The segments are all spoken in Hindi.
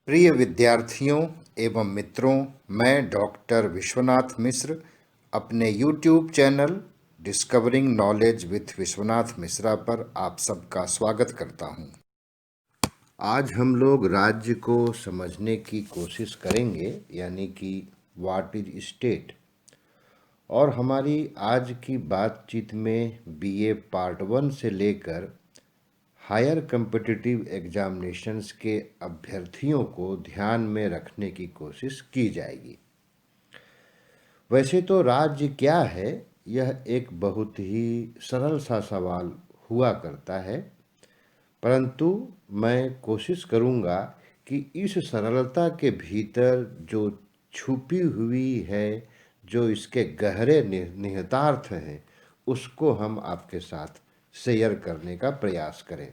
प्रिय विद्यार्थियों एवं मित्रों, मैं डॉक्टर विश्वनाथ मिश्र अपने YouTube channel discovering knowledge with Vishwanath Mishra पर आप सबका स्वागत करता हूं। आज हम लोग राज्य को समझने की कोशिश करेंगे, यानी कि व्हाट इज स्टेट। और हमारी आज की बातचीत में BA पार्ट 1 से लेकर हायर कम्पिटिटिव एग्जामिनेशंस के अभ्यर्थियों को ध्यान में रखने की कोशिश की जाएगी। वैसे तो राज्य क्या है, यह एक बहुत ही सरल सा सवाल हुआ करता है, परंतु मैं कोशिश करूँगा कि इस सरलता के भीतर जो छुपी हुई है, जो इसके गहरे निहितार्थ हैं, उसको हम आपके साथ शेयर करने का प्रयास करें।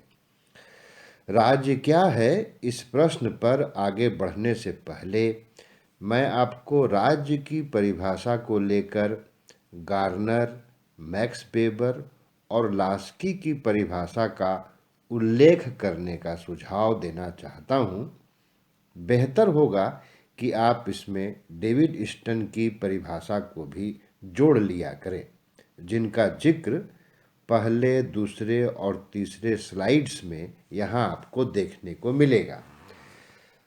राज्य क्या है, इस प्रश्न पर आगे बढ़ने से पहले मैं आपको राज्य की परिभाषा को लेकर गार्नर, मैक्स वेबर और लास्की की परिभाषा का उल्लेख करने का सुझाव देना चाहता हूँ। बेहतर होगा कि आप इसमें डेविड स्टन की परिभाषा को भी जोड़ लिया करें, जिनका जिक्र पहले, दूसरे और तीसरे स्लाइड्स में यहाँ आपको देखने को मिलेगा।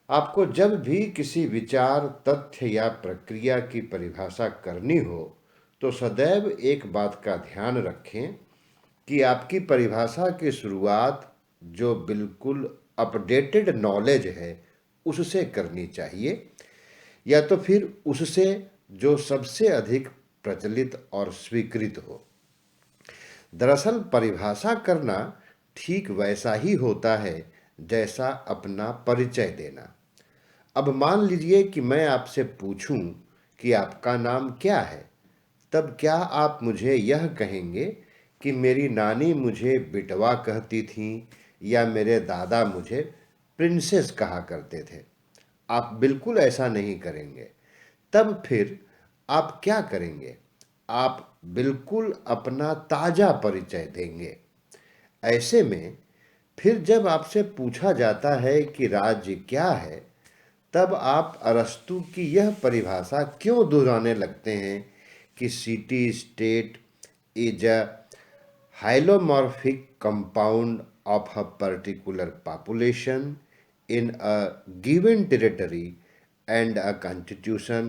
आपको जब भी किसी विचार, तथ्य या प्रक्रिया की परिभाषा करनी हो तो सदैव एक बात का ध्यान रखें कि आपकी परिभाषा की शुरुआत जो बिल्कुल अपडेटेड नॉलेज है उससे करनी चाहिए, या तो फिर उससे जो सबसे अधिक प्रचलित और स्वीकृत हो। दरअसल परिभाषा करना ठीक वैसा ही होता है जैसा अपना परिचय देना। अब मान लीजिए कि मैं आपसे पूछूं कि आपका नाम क्या है, तब क्या आप मुझे यह कहेंगे कि मेरी नानी मुझे बिटवा कहती थी या मेरे दादा मुझे प्रिंसेस कहा करते थे? आप बिल्कुल ऐसा नहीं करेंगे। तब फिर आप क्या करेंगे? आप बिल्कुल अपना ताज़ा परिचय देंगे। ऐसे में फिर जब आपसे पूछा जाता है कि राज्य क्या है, तब आप अरस्तू की यह परिभाषा क्यों दोहराने लगते हैं कि city state is a hylomorphic compound of a particular population in a given territory and a constitution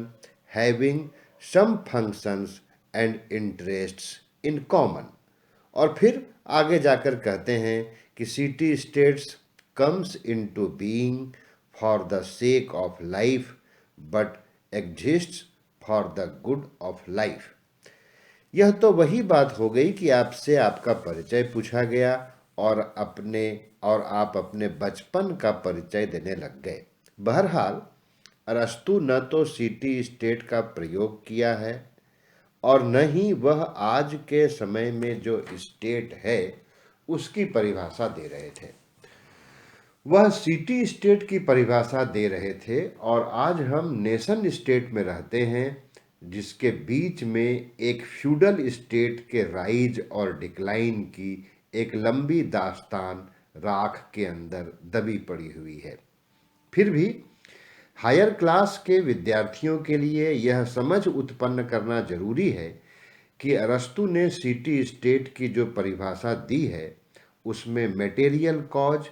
having some functions and interests in common। और फिर आगे जाकर कहते हैं कि city states comes into being for the sake of life but exists for the good of life. यह तो वही बात हो गई कि आपसे आपका परिचय पूछा गया और आप अपने बचपन का परिचय देने लग गए। बहरहाल अरस्तु न तो सिटी स्टेट का प्रयोग किया है और न ही वह आज के समय में जो स्टेट है उसकी परिभाषा दे रहे थे। वह सिटी स्टेट की परिभाषा दे रहे थे और आज हम नेशन स्टेट में रहते हैं, जिसके बीच में एक फ्यूडल स्टेट के राइज और डिक्लाइन की एक लंबी दास्तान राख के अंदर दबी पड़ी हुई है। फिर भी हायर क्लास के विद्यार्थियों के लिए यह समझ उत्पन्न करना जरूरी है कि अरस्तु ने सिटी स्टेट की जो परिभाषा दी है उसमें material cause,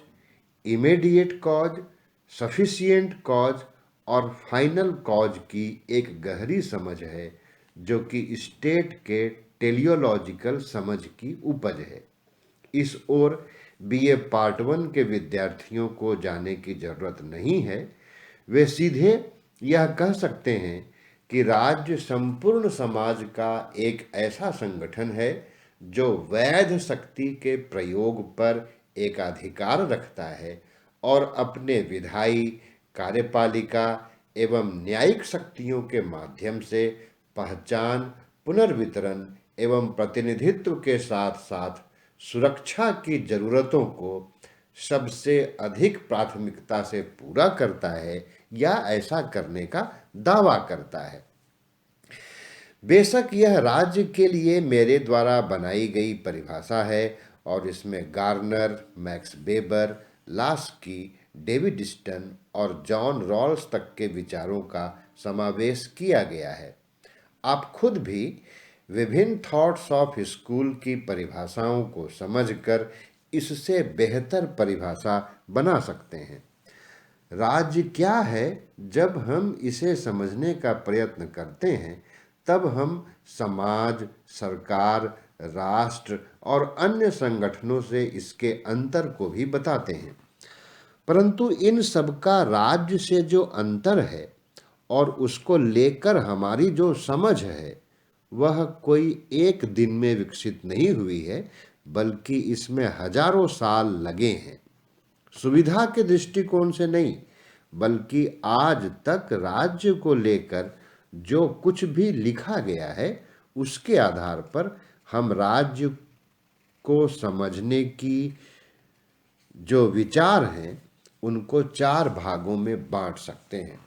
immediate cause, sufficient cause और फाइनल कॉज की एक गहरी समझ है, जो कि स्टेट के टेलियोलॉजिकल समझ की उपज है। इस ओर BA पार्ट 1 के विद्यार्थियों को जाने की जरूरत नहीं है। वे सीधे यह कह सकते हैं कि राज्य संपूर्ण समाज का एक ऐसा संगठन है जो वैध शक्ति के प्रयोग पर एकाधिकार रखता है और अपने विधायी, कार्यपालिका एवं न्यायिक शक्तियों के माध्यम से पहचान, पुनर्वितरण एवं प्रतिनिधित्व के साथ साथ सुरक्षा की जरूरतों को सबसे अधिक प्राथमिकता से पूरा करता है या ऐसा करने का दावा करता है। बेशक यह राज्य के लिए मेरे द्वारा बनाई गई परिभाषा है और इसमें Garner, Max Weber, Laski, David Easton और जॉन रॉल्स तक के विचारों का समावेश किया गया है। आप खुद भी विभिन्न थॉट्स ऑफ स्कूल की परिभाषाओं को समझकर इससे बेहतर परिभाषा बना सकते हैं। राज्य क्या है? जब हम इसे समझने का प्रयत्न करते हैं तब हम समाज, सरकार, राष्ट्र और अन्य संगठनों से इसके अंतर को भी बताते हैं। परंतु इन सबका राज्य से जो अंतर है और उसको लेकर हमारी जो समझ है वह कोई एक दिन में विकसित नहीं हुई है, बल्कि इसमें हजारों साल लगे हैं। सुविधा के दृष्टिकोण से नहीं, बल्कि आज तक राज्य को लेकर जो कुछ भी लिखा गया है उसके आधार पर हम राज्य को समझने की जो विचार हैं उनको चार भागों में बांट सकते हैं।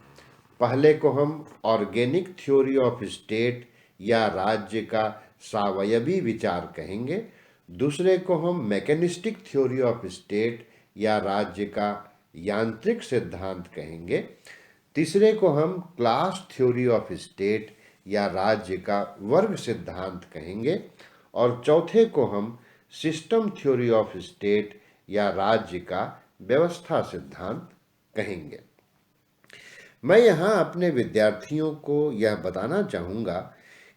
पहले को हम ऑर्गेनिक थ्योरी ऑफ स्टेट या राज्य का सावयवी विचार कहेंगे। दूसरे को हम मैकेनिस्टिक थ्योरी ऑफ स्टेट या राज्य का यांत्रिक सिद्धांत कहेंगे। तीसरे को हम क्लास थ्योरी ऑफ स्टेट या राज्य का वर्ग सिद्धांत कहेंगे। और चौथे को हम सिस्टम थ्योरी ऑफ स्टेट या राज्य का व्यवस्था सिद्धांत कहेंगे। मैं यहाँ अपने विद्यार्थियों को यह बताना चाहूँगा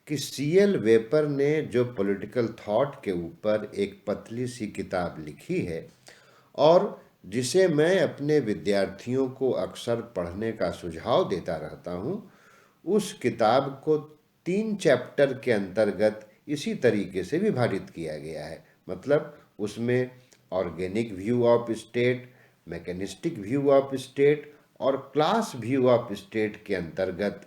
कि सीएल वेपर ने जो पॉलिटिकल थॉट के ऊपर एक पतली सी किताब लिखी है और जिसे मैं अपने विद्यार्थियों को अक्सर पढ़ने का सुझाव देता रहता हूँ, उस किताब को 3 चैप्टर के अंतर्गत इसी तरीके से विभाजित किया गया है। मतलब उसमें organic view of state, mechanistic view of state और क्लास व्यू ऑफ स्टेट के अंतर्गत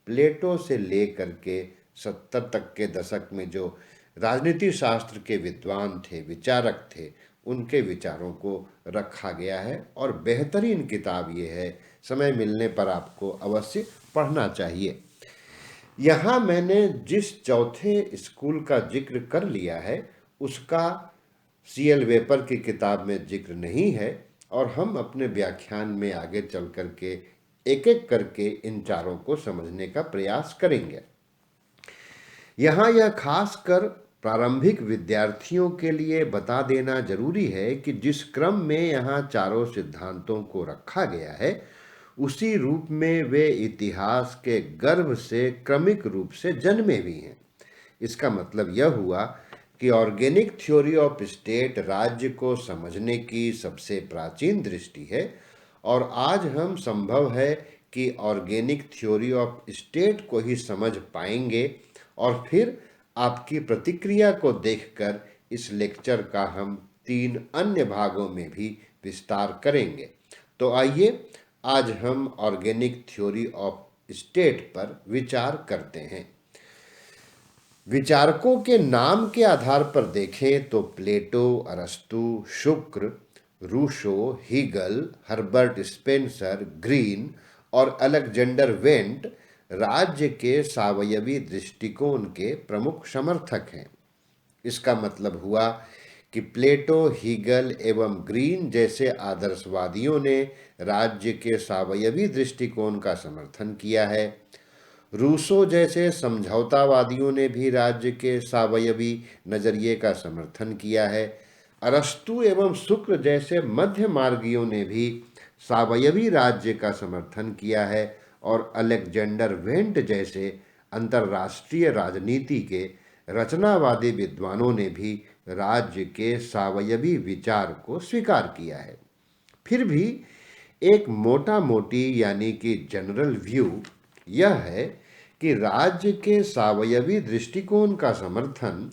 प्लेटो से लेकर के 70 तक के दशक में जो राजनीति शास्त्र के विद्वान थे, विचारक थे, उनके विचारों को रखा गया है। और बेहतरीन किताब ये है, समय मिलने पर आपको अवश्य पढ़ना चाहिए। यहाँ मैंने जिस चौथे स्कूल का जिक्र कर लिया है उसका सीएल वेपर की किताब में जिक्र नहीं है और हम अपने व्याख्यान में आगे चल करके एक एक करके इन चारों को समझने का प्रयास करेंगे। यहाँ यह खासकर प्रारंभिक विद्यार्थियों के लिए बता देना जरूरी है कि जिस क्रम में यहाँ चारों सिद्धांतों को रखा गया है उसी रूप में वे इतिहास के गर्भ से क्रमिक रूप से जन्मे भी हैं। इसका मतलब यह हुआ कि ऑर्गेनिक थ्योरी ऑफ स्टेट राज्य को समझने की सबसे प्राचीन दृष्टि है और आज हम संभव है कि ऑर्गेनिक थ्योरी ऑफ स्टेट को ही समझ पाएंगे। और फिर आपकी प्रतिक्रिया को देखकर इस लेक्चर का हम 3 अन्य भागों में भी विस्तार करेंगे। तो आइए आज हम ऑर्गेनिक थ्योरी ऑफ स्टेट पर विचार करते हैं। विचारकों के नाम के आधार पर देखें तो प्लेटो, अरस्तु, Shukra, Rousseau, Hegel, Herbert Spencer, Green और अलेक्जेंडर वेंट राज्य के सावयवी दृष्टिकोण के प्रमुख समर्थक हैं। इसका मतलब हुआ कि प्लेटो, हीगल एवं ग्रीन जैसे आदर्शवादियों ने राज्य के सावयवी दृष्टिकोण का समर्थन किया है। रूसो जैसे समझौतावादियों ने भी राज्य के सावयवी नजरिए का समर्थन किया है। अरस्तु एवं शुक्र जैसे मध्य मार्गियों ने भी सावयवी राज्य का समर्थन किया है और अलेक्जेंडर वेंट जैसे अंतर्राष्ट्रीय राजनीति के रचनावादी विद्वानों ने भी राज्य के सावयवी विचार को स्वीकार किया है। फिर भी एक मोटा मोटी यानी कि जनरल व्यू यह है कि राज्य के सावयवी दृष्टिकोण का समर्थन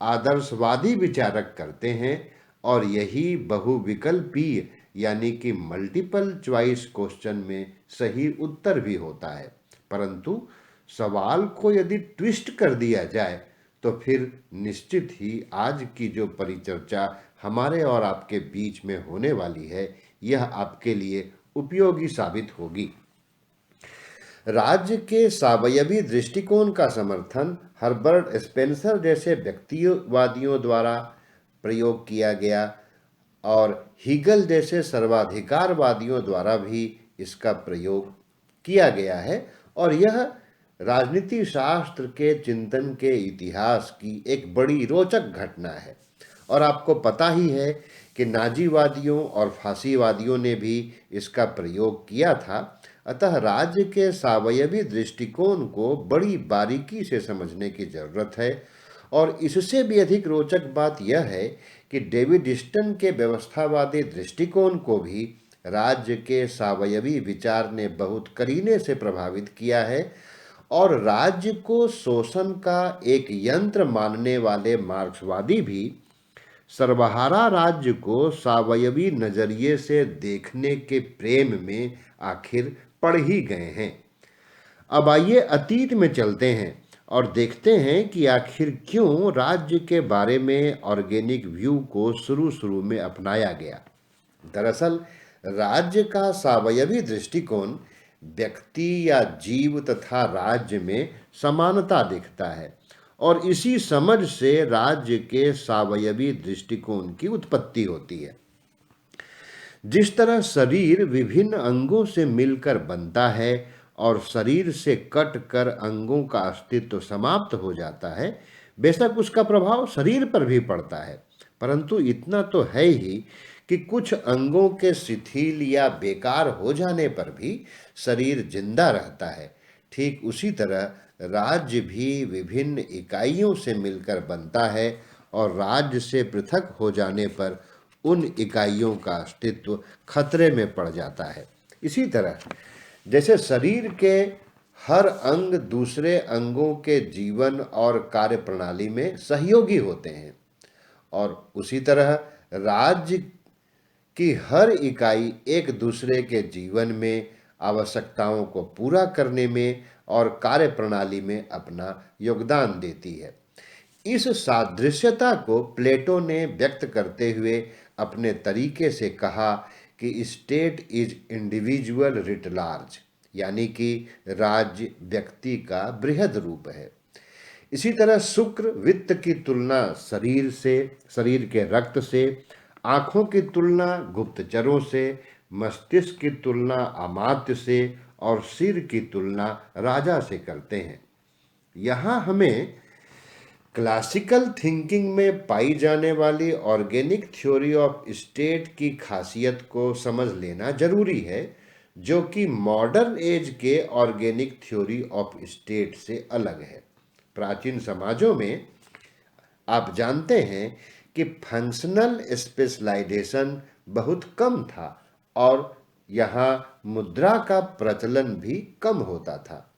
आदर्शवादी विचारक करते हैं और यही बहुविकल्पीय यानी कि मल्टीपल चॉइस क्वेश्चन में सही उत्तर भी होता है। परंतु सवाल को यदि ट्विस्ट कर दिया जाए तो फिर निश्चित ही आज की जो परिचर्चा हमारे और आपके बीच में होने वाली है यह आपके लिए उपयोगी साबित होगी। राज्य के सावयवी दृष्टिकोण का समर्थन हर्बर्ट स्पेंसर जैसे व्यक्तिवादियों द्वारा प्रयोग किया गया और हीगल जैसे सर्वाधिकारवादियों द्वारा भी इसका प्रयोग किया गया है और यह राजनीति शास्त्र के चिंतन के इतिहास की एक बड़ी रोचक घटना है। और आपको पता ही है कि नाजीवादियों और फांसीवादियों ने भी इसका प्रयोग किया था। अतः राज्य के सावयवी दृष्टिकोण को बड़ी बारीकी से समझने की जरूरत है। और इससे भी अधिक रोचक बात यह है कि डेविड स्टन के व्यवस्थावादी दृष्टिकोण को भी राज्य के सावयवी विचार ने बहुत करीने से प्रभावित किया है। और राज्य को शोषण का एक यंत्र मानने वाले मार्क्सवादी भी सर्वहारा राज्य को सावयवी नजरिए से देखने के प्रेम में आखिर पड़ ही गए हैं। अब आइए अतीत में चलते हैं और देखते हैं कि आखिर क्यों राज्य के बारे में ऑर्गेनिक व्यू को शुरू में अपनाया गया। दरअसल राज्य का सावयवी दृष्टिकोण व्यक्ति या जीव तथा राज्य में समानता दिखता है और इसी समझ से राज्य के सावयवी दृष्टिकोण की उत्पत्ति होती है। जिस तरह शरीर विभिन्न अंगों से मिलकर बनता है और शरीर से कट कर अंगों का अस्तित्व समाप्त हो जाता है, बेशक उसका प्रभाव शरीर पर भी पड़ता है, परंतु इतना तो है ही कि कुछ अंगों के शिथिल या बेकार हो जाने पर भी शरीर जिंदा रहता है। ठीक उसी तरह राज्य भी विभिन्न इकाइयों से मिलकर बनता है और राज्य से पृथक हो जाने पर उन इकाइयों का अस्तित्व खतरे में पड़ जाता है। इसी तरह जैसे शरीर के हर अंग दूसरे अंगों के जीवन और कार्य प्रणाली में सहयोगी होते हैं, और उसी तरह राज्य की हर इकाई एक दूसरे के जीवन में आवश्यकताओं को पूरा करने में और कार्य प्रणाली में अपना योगदान देती है। इस सादृश्यता को प्लेटो ने व्यक्त करते हुए अपने तरीके से कहा कि state is individual writ large, यानी कि राज्य व्यक्ति का बृहद रूप है। इसी तरह शुक्र वित्त की तुलना शरीर से, शरीर के रक्त से, आँखों की तुलना गुप्तचरों से, मस्तिष्क की तुलना अमात्य से और सिर की तुलना राजा से करते हैं। यहाँ हमें क्लासिकल थिंकिंग में पाई जाने वाली ऑर्गेनिक थ्योरी ऑफ स्टेट की खासियत को समझ लेना जरूरी है, जो कि मॉडर्न एज के ऑर्गेनिक थ्योरी ऑफ स्टेट से अलग है। प्राचीन समाजों में आप जानते हैं कि फंक्शनल स्पेशलाइजेशन बहुत कम था और यहाँ मुद्रा का प्रचलन भी कम होता था।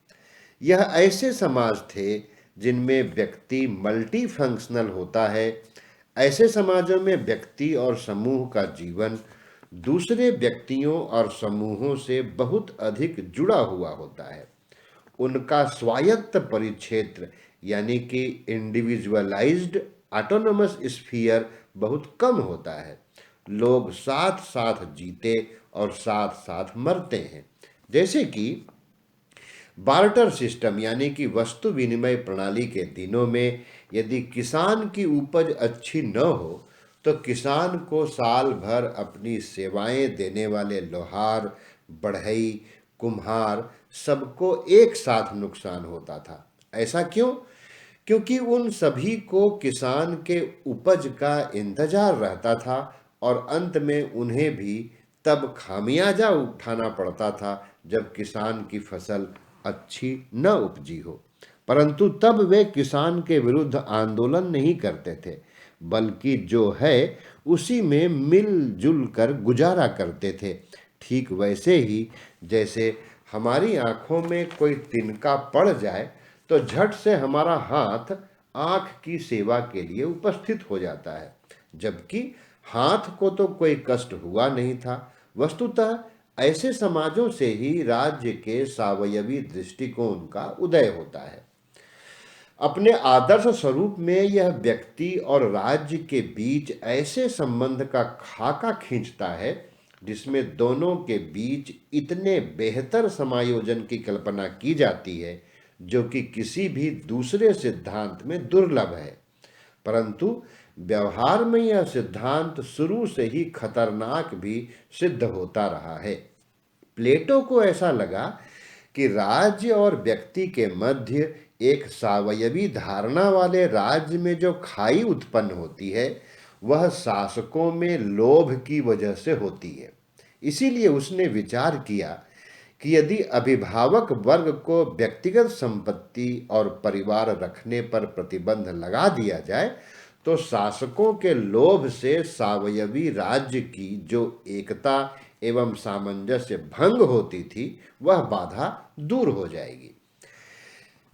यह ऐसे समाज थे जिनमें व्यक्ति मल्टी फंक्शनल होता है। ऐसे समाजों में व्यक्ति और समूह का जीवन दूसरे व्यक्तियों और समूहों से बहुत अधिक जुड़ा हुआ होता है। उनका स्वायत्त परिक्षेत्र यानी कि इंडिविजुअलाइज्ड ऑटोनोमस स्फीयर बहुत कम होता है। लोग साथ साथ जीते और साथ साथ मरते हैं। जैसे कि बार्टर सिस्टम यानी कि वस्तु विनिमय प्रणाली के दिनों में यदि किसान की उपज अच्छी न हो तो किसान को साल भर अपनी सेवाएं देने वाले लोहार, बढ़ई, कुम्हार सबको एक साथ नुकसान होता था। ऐसा क्यों? क्योंकि उन सभी को किसान के उपज का इंतजार रहता था और अंत में उन्हें भी तब खामियाजा उठाना पड़ता था जब किसान की फसल अच्छी न उपजी हो। परंतु तब वे किसान के विरुद्ध आंदोलन नहीं करते थे, बल्कि जो है उसी में मिलजुल कर गुजारा करते थे। ठीक वैसे ही जैसे हमारी आंखों में कोई तिनका पड़ जाए तो झट से हमारा हाथ आंख की सेवा के लिए उपस्थित हो जाता है, जबकि हाथ को तो कोई कष्ट हुआ नहीं था। वस्तुतः ऐसे समाजों से ही राज्य के सावयवी दृष्टिकोण का उदय होता है। अपने आदर्श स्वरूप में यह व्यक्ति और राज्य के बीच ऐसे संबंध का खाका खींचता है जिसमें दोनों के बीच इतने बेहतर समायोजन की कल्पना की जाती है जो कि किसी भी दूसरे सिद्धांत में दुर्लभ है। परंतु व्यवहार में यह सिद्धांत शुरू से ही खतरनाक भी सिद्ध होता रहा है। प्लेटो को ऐसा लगा कि राज्य और व्यक्ति के मध्य एक सावयवी धारणा वाले राज्य में जो खाई उत्पन्न होती है वह शासकों में लोभ की वजह से होती है। इसीलिए उसने विचार किया कि यदि अभिभावक वर्ग को व्यक्तिगत संपत्ति और परिवार रखने पर प्रतिबंध लगा दिया जाए तो शासकों के लोभ से सावयवी राज्य की जो एकता एवं सामंजस्य भंग होती थी वह बाधा दूर हो जाएगी।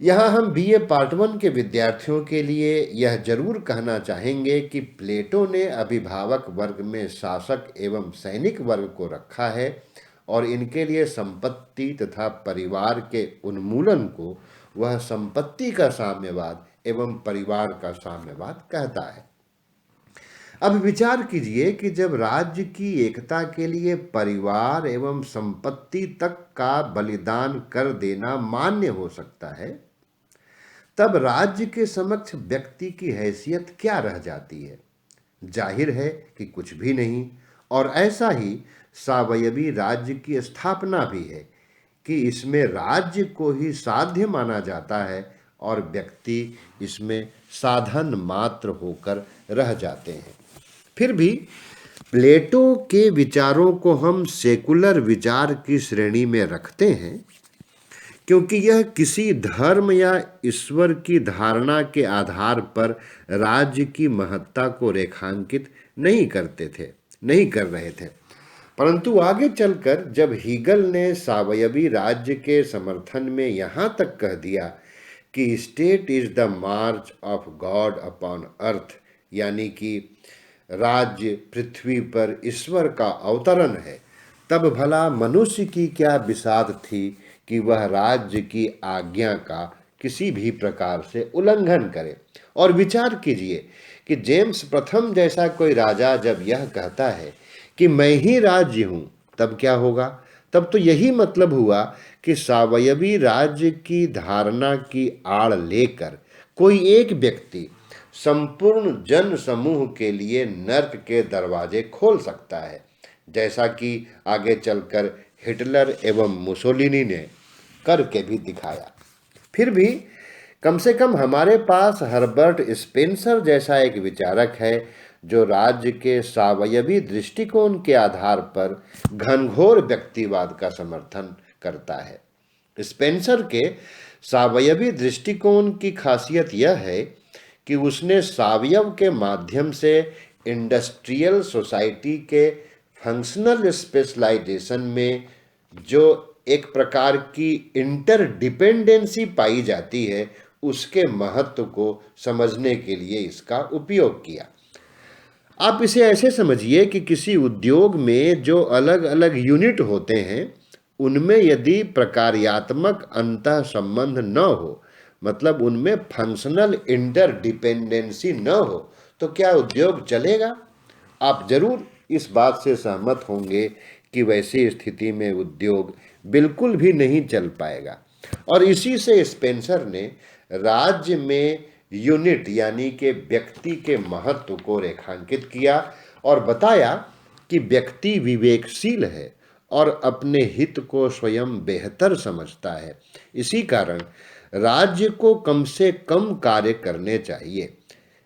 यहाँ हम बीए पार्ट 1 के विद्यार्थियों के लिए यह जरूर कहना चाहेंगे कि प्लेटो ने अभिभावक वर्ग में शासक एवं सैनिक वर्ग को रखा है और इनके लिए संपत्ति तथा परिवार के उन्मूलन को वह संपत्ति का साम्यवाद एवं परिवार का साम्यवाद कहता है। अब विचार कीजिए कि जब राज्य की एकता के लिए परिवार एवं संपत्ति तक का बलिदान कर देना मान्य हो सकता है, तब राज्य के समक्ष व्यक्ति की हैसियत क्या रह जाती है? जाहिर है कि कुछ भी नहीं। और ऐसा ही सावयवी राज्य की स्थापना भी है कि इसमें राज्य को ही साध्य माना जाता है और व्यक्ति इसमें साधन मात्र होकर रह जाते हैं। फिर भी प्लेटो के विचारों को हम सेकुलर विचार की श्रेणी में रखते हैं क्योंकि यह किसी धर्म या ईश्वर की धारणा के आधार पर राज्य की महत्ता को रेखांकित नहीं कर रहे थे। परंतु आगे चलकर जब हीगल ने सावयवी राज्य के समर्थन में यहाँ तक कह दिया कि state is the March of God upon earth, यानी कि राज्य पृथ्वी पर ईश्वर का अवतरण है, तब भला मनुष्य की क्या बिसात थी कि वह राज्य की आज्ञा का किसी भी प्रकार से उल्लंघन करे। और विचार कीजिए कि जेम्स प्रथम जैसा कोई राजा जब यह कहता है कि मैं ही राज्य हूँ, तब क्या होगा? तब तो यही मतलब हुआ कि सावयवी राज्य की धारणा की आड़ लेकर कोई एक व्यक्ति संपूर्ण जन समूह के लिए नर्क के दरवाजे खोल सकता है, जैसा कि आगे चलकर हिटलर एवं मुसोलिनी ने करके भी दिखाया। फिर भी कम से कम हमारे पास हर्बर्ट स्पेंसर जैसा एक विचारक है जो राज्य के सावयवी दृष्टिकोण के आधार पर घनघोर व्यक्तिवाद का समर्थन करता है। स्पेंसर के सावयवी दृष्टिकोण की खासियत यह है कि उसने सावयव के माध्यम से इंडस्ट्रियल सोसाइटी के फंक्शनल स्पेशलाइजेशन में जो एक प्रकार की इंटरडिपेंडेंसी पाई जाती है उसके महत्व को समझने के लिए इसका उपयोग किया। आप इसे ऐसे समझिए कि किसी उद्योग में जो अलग अलग यूनिट होते हैं उनमें यदि प्रकार्यात्मक अंतः संबंध न हो, मतलब उनमें फंक्शनल इंटरडिपेंडेंसी न हो, तो क्या उद्योग चलेगा? आप जरूर इस बात से सहमत होंगे कि वैसी स्थिति में उद्योग बिल्कुल भी नहीं चल पाएगा। और इसी से स्पेंसर ने राज्य में यूनिट यानी कि व्यक्ति के महत्व को रेखांकित किया और बताया कि व्यक्ति विवेकशील है और अपने हित को स्वयं बेहतर समझता है। इसी कारण राज्य को कम से कम कार्य करने चाहिए।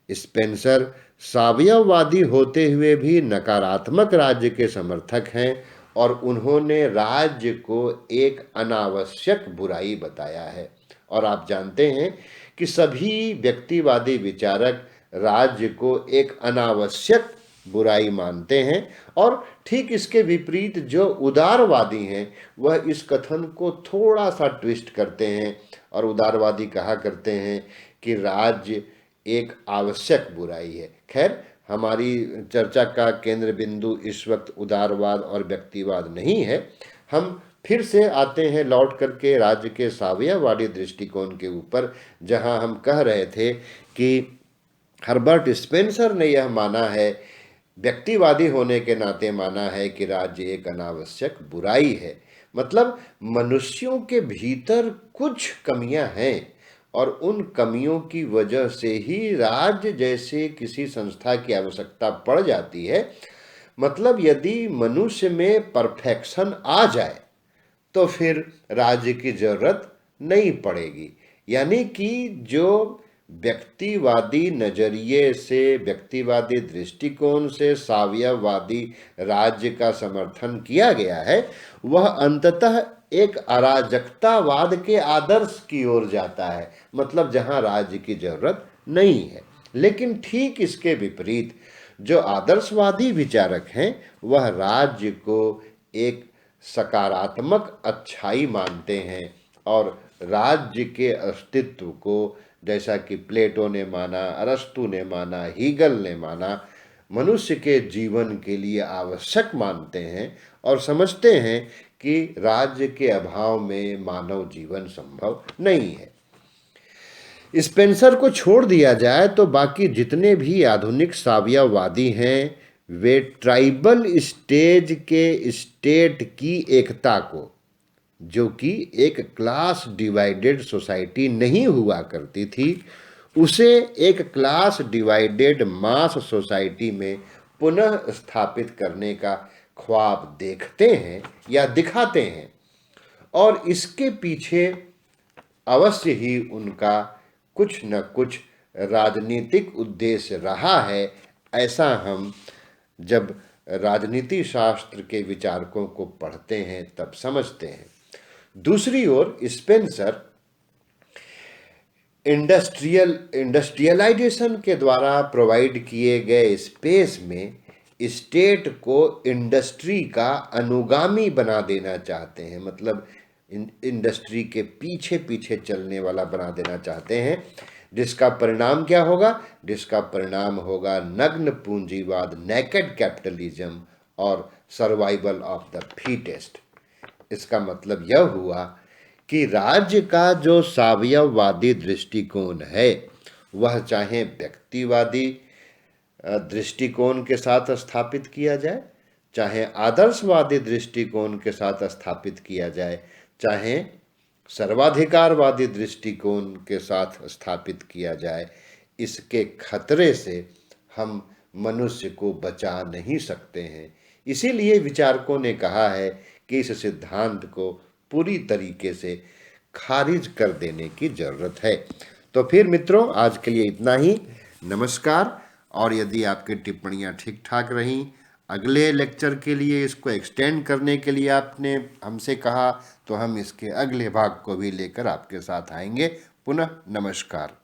स्पेंसर सावयववादी होते हुए भी नकारात्मक राज्य के समर्थक हैं और उन्होंने राज्य को एक अनावश्यक बुराई बताया है। और आप जानते हैं कि सभी व्यक्तिवादी विचारक राज्य को एक अनावश्यक बुराई मानते हैं और ठीक इसके विपरीत जो उदारवादी हैं वह इस कथन को थोड़ा सा ट्विस्ट करते हैं और उदारवादी कहा करते हैं कि राज्य एक आवश्यक बुराई है। खैर, हमारी चर्चा का केंद्र बिंदु इस वक्त उदारवाद और व्यक्तिवाद नहीं है। हम फिर से आते हैं लौट करके राज्य के सावयववादी दृष्टिकोण के ऊपर, जहां हम कह रहे थे कि हर्बर्ट स्पेंसर ने यह माना है, व्यक्तिवादी होने के नाते माना है कि राज्य एक अनावश्यक बुराई है। मतलब मनुष्यों के भीतर कुछ कमियां हैं और उन कमियों की वजह से ही राज्य जैसे किसी संस्था की आवश्यकता पड़ जाती है। मतलब यदि मनुष्य में परफेक्शन आ जाए तो फिर राज्य की जरूरत नहीं पड़ेगी। यानी कि जो व्यक्तिवादी नजरिए से, व्यक्तिवादी दृष्टिकोण से साम्यवादी राज्य का समर्थन किया गया है, वह अंततः एक अराजकतावाद के आदर्श की ओर जाता है, मतलब जहां राज्य की जरूरत नहीं है। लेकिन ठीक इसके विपरीत जो आदर्शवादी विचारक हैं, वह राज्य को एक सकारात्मक अच्छाई मानते हैं और राज्य के अस्तित्व को, जैसा कि प्लेटो ने माना, अरस्तु ने माना, हीगल ने माना, मनुष्य के जीवन के लिए आवश्यक मानते हैं और समझते हैं कि राज्य के अभाव में मानव जीवन संभव नहीं है। स्पेंसर को छोड़ दिया जाए तो बाकी जितने भी आधुनिक साम्यवादी हैं, वे ट्राइबल स्टेज के स्टेट की एकता को, जो कि एक क्लास डिवाइडेड सोसाइटी नहीं हुआ करती थी, उसे एक क्लास डिवाइडेड मास सोसाइटी में पुनः स्थापित करने का ख्वाब देखते हैं या दिखाते हैं। और इसके पीछे अवश्य ही उनका कुछ न कुछ राजनीतिक उद्देश्य रहा है, ऐसा हम जब राजनीति शास्त्र के विचारकों को पढ़ते हैं तब समझते हैं। दूसरी ओर स्पेंसर इंडस्ट्रियलाइजेशन के द्वारा प्रोवाइड किए गए स्पेस में स्टेट को इंडस्ट्री का अनुगामी बना देना चाहते हैं, मतलब इंडस्ट्री के पीछे पीछे चलने वाला बना देना चाहते हैं। जिसका परिणाम क्या होगा? जिसका परिणाम होगा नग्न पूंजीवाद, नेकेड कैपिटलिज्म और सर्वाइवल ऑफ द फिटेस्ट। इसका मतलब यह हुआ कि राज्य का जो साम्यवादी दृष्टिकोण है, वह चाहे व्यक्तिवादी दृष्टिकोण के साथ स्थापित किया जाए, चाहे आदर्शवादी दृष्टिकोण के साथ स्थापित किया जाए, चाहे सर्वाधिकारवादी दृष्टिकोण के साथ स्थापित किया जाए, इसके खतरे से हम मनुष्य को बचा नहीं सकते हैं। इसीलिए विचारकों ने कहा है कि इस सिद्धांत को पूरी तरीके से खारिज कर देने की जरूरत है। तो फिर मित्रों, आज के लिए इतना ही। नमस्कार। और यदि आपकी टिप्पणियां ठीक ठाक रहीं, अगले लेक्चर के लिए इसको एक्सटेंड करने के लिए आपने हमसे कहा, तो हम इसके अगले भाग को भी लेकर आपके साथ आएंगे। पुनः नमस्कार।